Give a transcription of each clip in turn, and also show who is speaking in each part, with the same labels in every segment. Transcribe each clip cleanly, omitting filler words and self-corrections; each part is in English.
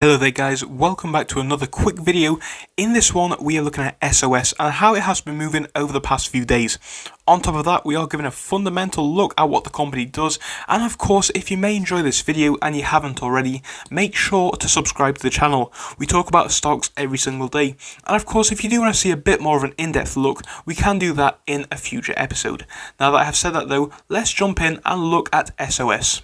Speaker 1: Hello there guys, welcome back to another quick video. In this one we are looking at SOS and how it has been moving over the past few days. On top of that, we are giving a fundamental look at what the company does, and of course if you may enjoy this video and you haven't already, make sure to subscribe to the channel. We talk about stocks every single day, and of course if you do want to see a bit more of an in-depth look, we can do that in a future episode. Now that I have said that though, let's jump in and look at SOS.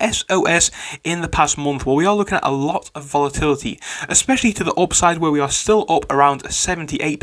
Speaker 1: SOS in the past month, well, we are looking at a lot of volatility, especially to the upside where we are still up around 78%.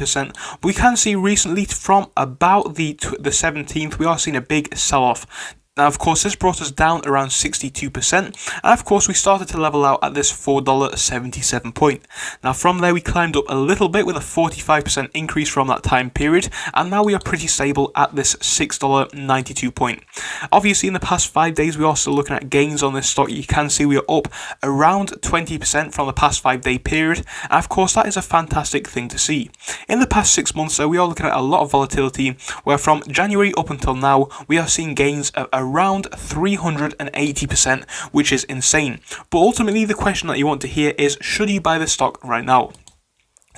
Speaker 1: But we can see recently from about the 17th, we are seeing a big sell-off. Now, of course, this brought us down around 62%, and of course, we started to level out at this $4.77 point. Now, from there, we climbed up a little bit with a 45% increase from that time period, and now we are pretty stable at this $6.92 point. Obviously, in the past 5 days, we are still looking at gains on this stock. You can see we are up around 20% from the past 5-day period, and of course, that is a fantastic thing to see. In the past 6 months, though, we are looking at a lot of volatility, where from January up until now, we are seeing gains of around 380%, which is insane. But ultimately, the question that you want to hear is, should you buy this stock right now?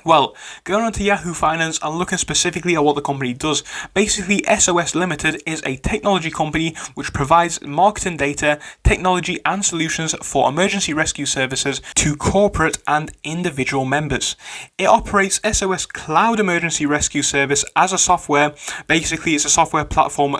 Speaker 1: Well, going on to Yahoo Finance and looking specifically at what the company does, basically SOS Limited is a technology company which provides marketing data, technology and solutions for emergency rescue services to corporate and individual members. It operates SOS Cloud Emergency Rescue Service as a software. Basically, it's a software platform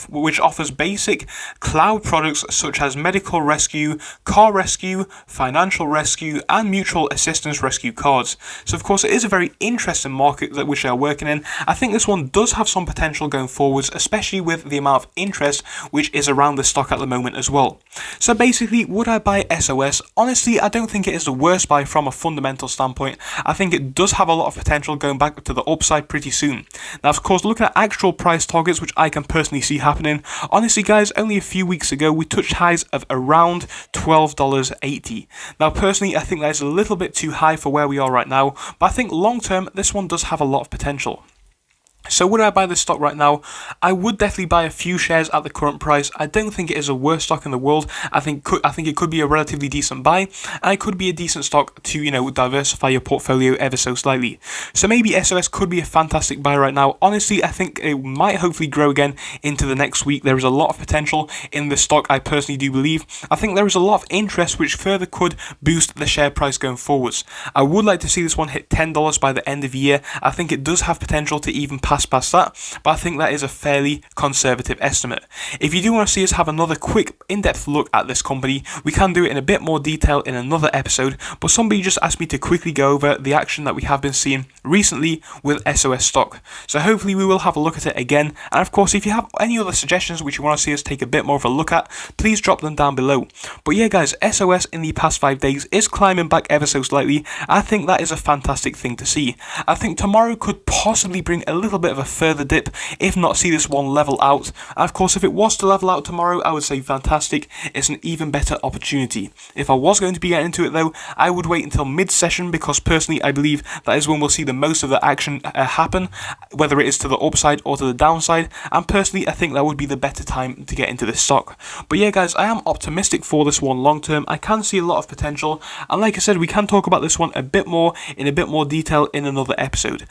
Speaker 1: which offers basic cloud products such as medical rescue, car rescue, financial rescue and mutual assistance rescue cards. So of course, it is a very interesting market that which they are working in. I think this one does have some potential going forwards, especially with the amount of interest which is around the stock at the moment as well. So basically, would I buy SOS? Honestly, I don't think it is the worst buy from a fundamental standpoint. I think it does have a lot of potential going back to the upside pretty soon. Now, of course, looking at actual price targets, which I can personally see happening, honestly guys, only a few weeks ago we touched highs of around $12.80. Now, personally, I think that is a little bit too high for where we are right now, but I think long term, this one does have a lot of potential. So would I buy this stock right now? I would definitely buy a few shares at the current price. I don't think it is the worst stock in the world. I think it could be a relatively decent buy, and it could be a decent stock to, diversify your portfolio ever so slightly. So maybe SOS could be a fantastic buy right now. Honestly, I think it might hopefully grow again into the next week. There is a lot of potential in this stock, I personally do believe. I think there is a lot of interest which further could boost the share price going forwards. I would like to see this one hit $10 by the end of the year. I think it does have potential to even pass that, but I think that is a fairly conservative estimate. If you do want to see us have another quick in-depth look at this company, we can do it in a bit more detail in another episode, but somebody just asked me to quickly go over the action that we have been seeing recently with SOS stock. So hopefully we will have a look at it again, and of course if you have any other suggestions which you want to see us take a bit more of a look at, please drop them down below. But yeah guys, SOS in the past 5 days is climbing back ever so slightly. I think that is a fantastic thing to see. I think tomorrow could possibly bring a little bit of a further dip, if not see this one level out. And of course, if it was to level out tomorrow, I would say fantastic. It's an even better opportunity. If I was going to be getting into it though, I would wait until mid-session, because personally I believe that is when we'll see the most of the action happen, whether it is to the upside or to the downside, and personally I think that would be the better time to get into this stock. But yeah guys, I am optimistic for this one long term. I can see a lot of potential, and like I said, we can talk about this one in a bit more detail in another episode.